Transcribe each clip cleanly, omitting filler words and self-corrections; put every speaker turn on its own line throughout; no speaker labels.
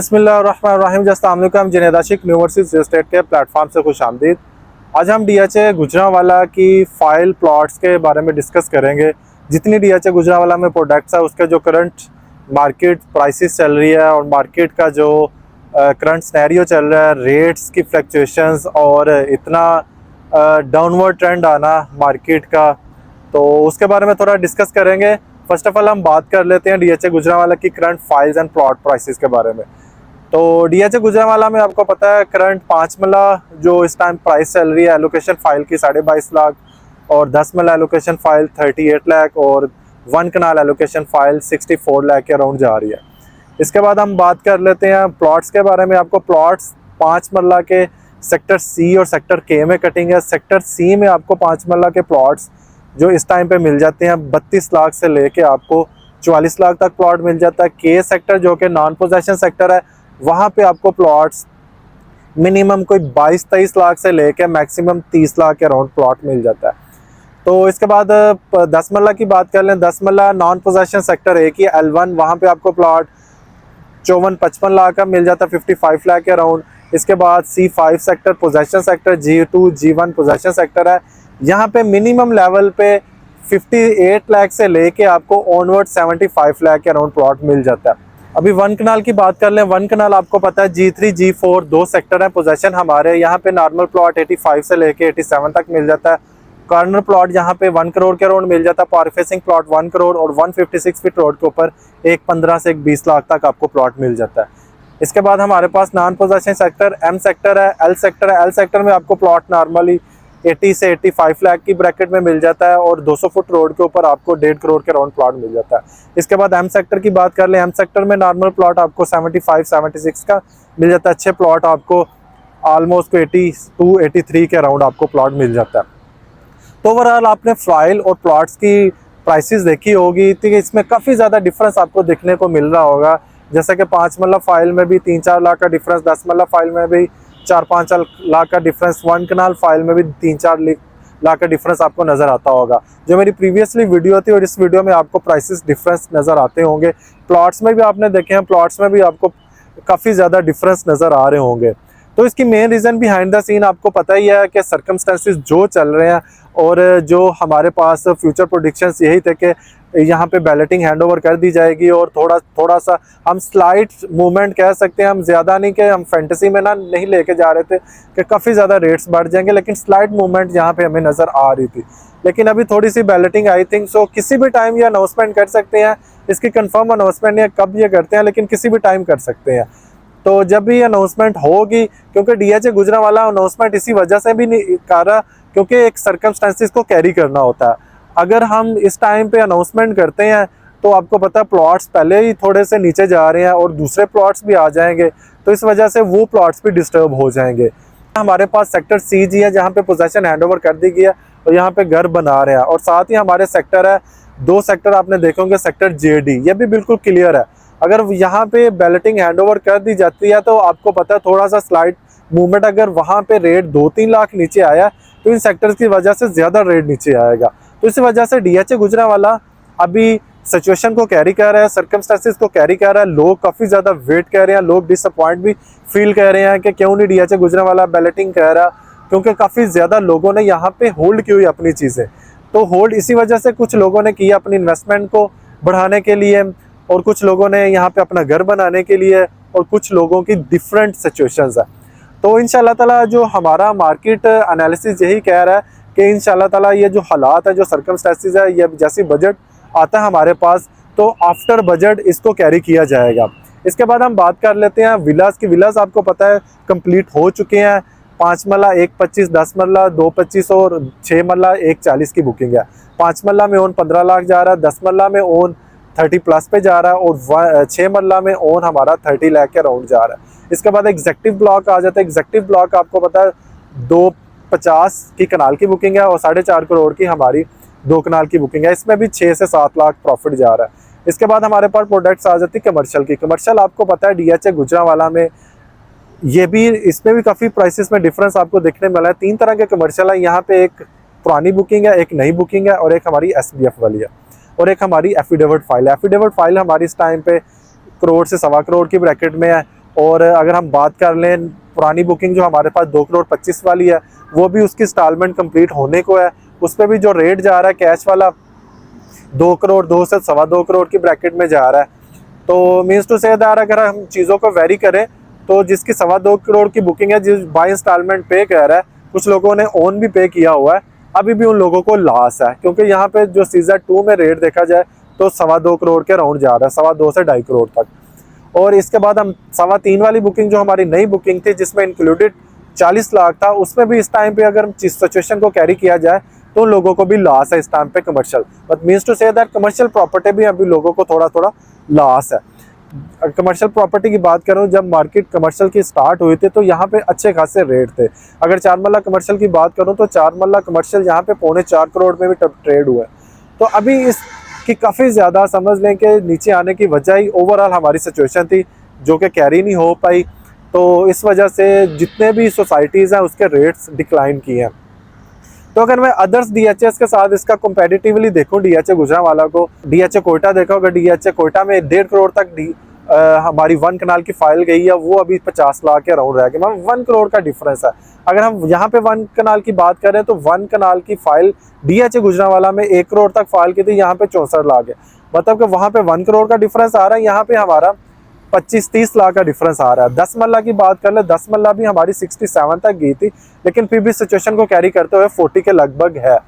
बिस्मिल्लाहिर्रहमानिर्रहीम। अस्सलाम जुनैद आशिक university real estate के प्लेटफॉर्म से खुश आमदीद। आज हम डीएचए गुजरांवाला की फ़ाइल प्लॉट्स के बारे में डिस्कस करेंगे। जितनी डीएचए गुजरांवाला में प्रोडक्ट्स है उसके जो करंट मार्केट प्राइसेस चल रही है और मार्केट का जो करंट सिनेरियो चल रहा है, रेट्स की फ्लक्चुएशंस और इतना डाउनवर्ड ट्रेंड आना मार्केट का, तो उसके बारे में थोड़ा डिस्कस करेंगे। फर्स्ट ऑफ ऑल हम बात कर लेते हैं डीएचए गुजरांवाला की current files and plot prices के बारे में। तो डीएचए गुजरांवाला में आपको पता है करंट 5 मरला जो इस टाइम प्राइस चल रही है एलोकेशन फाइल की 22.5 लाख, और 10 मरला एलोकेशन फाइल 38 लाख, और 1 कनाल एलोकेशन फाइल 64 लाख के अराउंड जा रही है। इसके बाद हम बात कर लेते हैं प्लॉट्स के बारे में। आपको प्लॉट्स 5 मरला के सेक्टर सी और सेक्टर के में कटिंग है। सेक्टर सी में आपको 5 मरला के प्लॉट्स जो इस टाइम पे मिल जाते हैं 32 लाख से लेके आपको 44 लाख तक प्लॉट मिल जाता है। के सेक्टर जो कि नॉन पोजेशन सेक्टर है, वहाँ पे आपको प्लॉट्स मिनिमम कोई 22-23 लाख से लेके मैक्सिमम 30 लाख के अराउंड प्लॉट मिल जाता है। तो इसके बाद 10 मरला की बात कर लें। 10 मरला नॉन पोजेशन सेक्टर एक ही L1, वहाँ पे आपको प्लॉट 54-55 लाख का मिल जाता है, 55 लाख के अराउंड। इसके बाद C5 sector possession sector, G2 G1 possession sector है, यहाँ पे मिनिमम लेवल पे 58 लाख से लेके आपको ऑनवर्ड 75 लाख के अराउंड प्लॉट मिल जाता है। अभी 1 कनाल की बात कर लें। 1 कनाल आपको पता है G3 G4 दो सेक्टर हैं पोजेशन हमारे। यहाँ पे नॉर्मल प्लॉट 85 से लेके 87 तक मिल जाता है। कॉर्नर प्लॉट यहाँ पे 1 करोड़ के अराउंड मिल जाता है। पावर फेसिंग प्लॉट 1 करोड़ और 156 फीट रोड के ऊपर 15 से 20 लाख तक आपको प्लॉट मिल जाता है। इसके बाद हमारे पास non possession sector M sector है, L सेक्टर है। L सेक्टर में आपको प्लॉट नॉर्मली 80 से 85 लाख की ब्रैकेट में मिल जाता है और 200 फुट रोड के ऊपर आपको 1.5 करोड़ के अराउंड प्लॉट मिल जाता है। इसके बाद M सेक्टर की बात कर लें। M सेक्टर में नॉर्मल प्लॉट आपको 75-76 का मिल जाता है। अच्छे प्लॉट आपको ऑलमोस्ट 82-83 के अराउंड आपको प्लॉट मिल जाता है। तो ओवरऑल आपने फाइल और प्लॉट्स की प्राइसेस देखी होगी, तो इसमें काफ़ी ज़्यादा डिफरेंस आपको देखने को मिल रहा होगा। जैसे कि 5 मरला फाइल में भी 3-4 लाख का डिफरेंस, 10 मरला फाइल में भी 4-5 लाख का डिफरेंस, 1 कनाल फाइल में भी 3-4 लाख का डिफरेंस आपको नज़र आता होगा। जो मेरी प्रीवियसली वीडियो थी और इस वीडियो में आपको प्राइसेस डिफरेंस नज़र आते होंगे। प्लॉट्स में भी आपने देखे हैं, प्लॉट्स में भी आपको काफ़ी ज़्यादा डिफरेंस नज़र आ रहे होंगे। तो इसकी main reason behind the scene आपको पता ही है कि सर्कमस्टेंसेस जो चल रहे हैं और जो हमारे पास फ्यूचर प्रोडिक्शंस यही थे कि यहाँ पे बैलेटिंग हैंडओवर कर दी जाएगी और थोड़ा सा हम स्लाइट मूवमेंट कह सकते हैं। हम ज़्यादा नहीं कि हम फैंटेसी में ना नहीं लेके जा रहे थे कि काफ़ी ज़्यादा रेट्स बढ़ जाएंगे, लेकिन स्लाइट मूवमेंट यहाँ पे हमें नज़र आ रही थी। लेकिन अभी थोड़ी सी बैलेटिंग आई थिंक सो किसी भी टाइम ये अनाउंसमेंट कर सकते हैं। इसकी कंफर्म अनाउंसमेंट नहीं है कब ये करते हैं, लेकिन किसी भी टाइम कर सकते हैं। तो जब भी अनाउंसमेंट होगी, क्योंकि डीएचए गुजरांवाला अनाउंसमेंट इसी वजह से भी नहीं कर रहा क्योंकि एक सर्कमस्टेंसेस को कैरी करना होता है। अगर हम इस टाइम पे अनाउंसमेंट करते हैं तो आपको पता है प्लॉट्स पहले ही थोड़े से नीचे जा रहे हैं और दूसरे प्लॉट्स भी आ जाएंगे, तो इस वजह से वो प्लॉट्स भी डिस्टर्ब हो जाएंगे। हमारे पास सेक्टर CG है जहाँ पे पोजेशन हैंडओवर कर दी गई है और यहाँ पे घर बना रहे हैं, और साथ ही हमारे सेक्टर है 2 सेक्टर आपने देखे होंगे, सेक्टर JD ये भी बिल्कुल क्लियर है। अगर यहाँ पे बैलेटिंग हैंडओवर कर दी जाती है तो आपको पता है थोड़ा सा स्लाइड मूवमेंट, अगर वहाँ पे रेट 2-3 लाख नीचे आया तो इन सेक्टर्स की वजह से ज़्यादा रेट नीचे आएगा। तो इस वजह से डीएचए गुजरांवाला अभी सिचुएशन को कैरी कर रहा है, सर्कमस्टेंसेस को कैरी कर रहा है। लोग काफ़ी ज़्यादा वेट कर रहे हैं, लोग डिसअपॉइंट भी फील कर रहे हैं कि क्यों नहीं डीएचए गुजरांवाला बैलेटिंग कर रहा, क्योंकि काफ़ी ज़्यादा लोगों ने यहाँ पे होल्ड की हुई अपनी चीज़ें। तो होल्ड इसी वजह से कुछ लोगों ने किया अपनी इन्वेस्टमेंट को बढ़ाने के लिए, और कुछ लोगों ने यहाँ पे अपना घर बनाने के लिए, और कुछ लोगों की डिफरेंट सिचुएशंस है। तो इंशाल्लाह ताला जो हमारा मार्केट एनालिसिस यही कह रहा है कि इंशाल्लाह ताला ये जो हालात है, जो सर्कमस्टेंसेस है, ये जैसी बजट आता है हमारे पास तो आफ्टर बजट इसको कैरी किया जाएगा। इसके बाद हम बात कर लेते हैं विलास की। विलास आपको पता है कंप्लीट हो चुके हैं। 5 मरला 1.25, 10 मरला 2.25 और 6 मरला 1.40 की बुकिंग है। 5 मरला में ओन 15 लाख जा रहा है, 10 मरला में ओन 30+ पे जा रहा है, और 6 मरला में ओन हमारा 30 लाख के राउंड जा रहा है। इसके बाद एग्जेक्टिव ब्लॉक आ जाता है। एग्जेक्टिव ब्लॉक आपको पता है 2.50 की कनाल की बुकिंग है और 4.5 करोड़ की हमारी 2 कनाल की बुकिंग है। इसमें भी 6 से 7 लाख प्रॉफिट जा रहा है। इसके बाद हमारे पास प्रोडक्ट्स आ जाती है कमर्शियल की। कमर्शियल आपको पता है डीएचए गुजरांवाला में ये भी, इसमें भी काफ़ी प्राइसेस में डिफरेंस आपको देखने मिला है। 3 तरह के कमर्शियल है यहाँ पे, एक पुरानी बुकिंग है, एक नई बुकिंग है, और एक हमारी SBF वाली है, और एक हमारी एफिडेविट फाइल है। एफिडेविट फाइल हमारी इस टाइम पे करोड़ से 1.25 करोड़ की ब्रैकेट में है, और अगर हम बात कर लें पुरानी बुकिंग जो हमारे पास 2,25 वाली है, वो भी उसकी इंस्टॉलमेंट कंप्लीट होने को है। उस पर भी जो रेट जा रहा है कैश वाला 2 करोड़ 2 से 2.25 करोड़ की ब्रैकेट में जा रहा है। तो मीन्स टू से दैट अगर हम चीज़ों को वेरी करें तो जिसकी 2.25 करोड़ की बुकिंग है, जिस बाय इंस्टॉलमेंट पे कर रहा है, कुछ लोगों ने ओन भी पे किया हुआ है, अभी भी उन लोगों को लॉस है, क्योंकि यहाँ पे जो सीजर 2 में रेट देखा जाए तो 2.25 करोड़ के राउंड जा रहा है, 2.25 से 2.5 करोड़ तक। और इसके बाद हम 3.25 वाली बुकिंग जो हमारी नई बुकिंग थी जिसमें इंक्लूडेड 40 लाख था, उसमें भी इस टाइम पे अगर हम सिचुएशन को कैरी किया जाए तो उन लोगों को भी लॉस है इस टाइम पे commercial. But means to say that commercial property भी अभी लोगों को थोड़ा थोड़ा लॉस है। कमर्शियल प्रॉपर्टी की बात करूं, जब मार्केट कमर्शियल की स्टार्ट हुई थी तो यहाँ पे अच्छे खासे रेट थे। अगर 4 मरला कमर्शियल की बात करूं तो 4 मरला कमर्शियल यहाँ पे 3.25 करोड़ में भी ट्रेड हुआ है। तो अभी इसकी काफ़ी ज़्यादा समझ लें कि नीचे आने की वजह ही ओवरऑल हमारी सिचुएशन थी जो कि कैरी नहीं हो पाई। तो इस वजह से जितने भी सोसाइटीज़ हैं उसके रेट्स डिक्लाइन किए हैं। तो अगर मैं अदर्स डीएचएस के साथ इसका कंपैरेटिवली देखूं, डीएचए गुजरांवाला को, डीएचए कोयटा देखा होगा, डीएचए कोयटा में 1.5 करोड़ तक हमारी 1 कनाल की फाइल गई है, वो अभी 50 लाख के राउंड रह गए, मतलब 1 करोड़ का डिफरेंस है। अगर हम यहाँ पे 1 कनाल की बात करें तो 1 कनाल की फाइल डीएचए गुजरांवाला में 1 करोड़ तक फाइल की थी, यहाँ पे 64 लाख है। मतलब कि वहाँ पे 1 करोड़ का डिफरेंस आ रहा है, यहाँ पे हमारा 25-30 लाख का डिफरेंस आ रहा है। 10 मरला की बात कर ले, 10 मरला भी हमारी 67 तक गई थी, लेकिन फिर भी सिचुएशन को कैरी करते हुए 40 के लगभग है।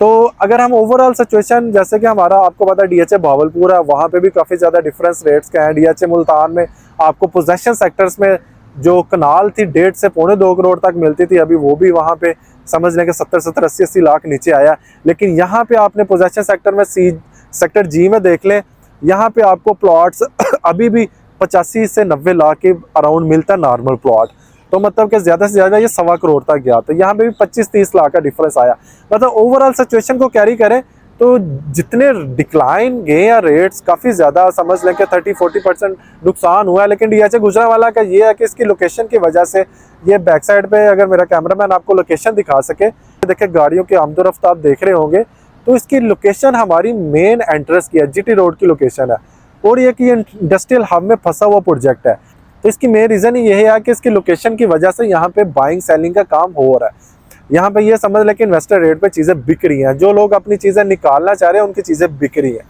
तो अगर हम ओवरऑल सिचुएशन, जैसे कि हमारा आपको पता है डीएचए भावलपुर है, वहाँ पे भी काफ़ी ज़्यादा डिफरेंस रेट्स के हैं। डीएचए मुल्तान में आपको पोजेशन सेक्टर्स में जो कनाल थी 1.5 से 2.25 करोड़ तक मिलती थी, अभी वो भी वहाँ पे समझ लें कि 70-70, 80-80 लाख नीचे आया। लेकिन यहाँ पे आपने पोजेशन सेक्टर में सेक्टर जी में देख लें, यहाँ पे आपको प्लॉट्स अभी भी 85 से 90 लाख के अराउंड मिलता है नॉर्मल प्लॉट। तो मतलब कि ज़्यादा से ज़्यादा ये 2.25 करोड़ तक गया, तो यहाँ पे भी 25-30 लाख का डिफरेंस आया। मतलब ओवरऑल सिचुएशन को कैरी करें तो जितने डिक्लाइन गए या रेट्स, काफ़ी ज़्यादा समझ लें कि 30-40% नुकसान हुआ है। लेकिन डीएचए गुजरांवाला का ये है कि इसकी लोकेशन की वजह से, ये बैक साइड पे अगर मेरा कैमरामैन आपको लोकेशन दिखा सके, देखिए गाड़ियों की आमदोरफ्त आप देख रहे होंगे, तो इसकी लोकेशन हमारी मेन एंट्रेंस की है, जीटी रोड की लोकेशन है, और ये कि इंडस्ट्रियल हब में फंसा हुआ प्रोजेक्ट है। तो इसकी मेन रीज़न ये है कि इसकी लोकेशन की वजह से यहाँ पे बाइंग सेलिंग का काम हो रहा है। यहाँ पे ये समझ लें कि इन्वेस्टर रेट पे चीज़ें बिक रही हैं, जो लोग अपनी चीज़ें निकालना चाह रहे हैं उनकी चीज़ें बिक रही हैं।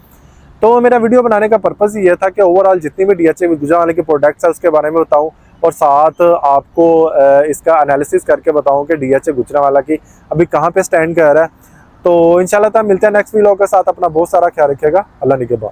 तो मेरा वीडियो बनाने का पर्पज़ ये था कि ओवरऑल जितनी भी डीएचए गुजरांवाला के प्रोडक्ट्स है उसके बारे में बताऊँ, और साथ आपको इसका एनालिसिस करके बताऊँ कि डीएचए गुजरांवाला की अभी कहाँ पर स्टैंड कर रहा है। तो इंशाल्लाह मिलते हैं नेक्स्ट वीडियो के साथ। अपना बहुत सारा ख्याल रखिएगा। अल्लाह निगहबान।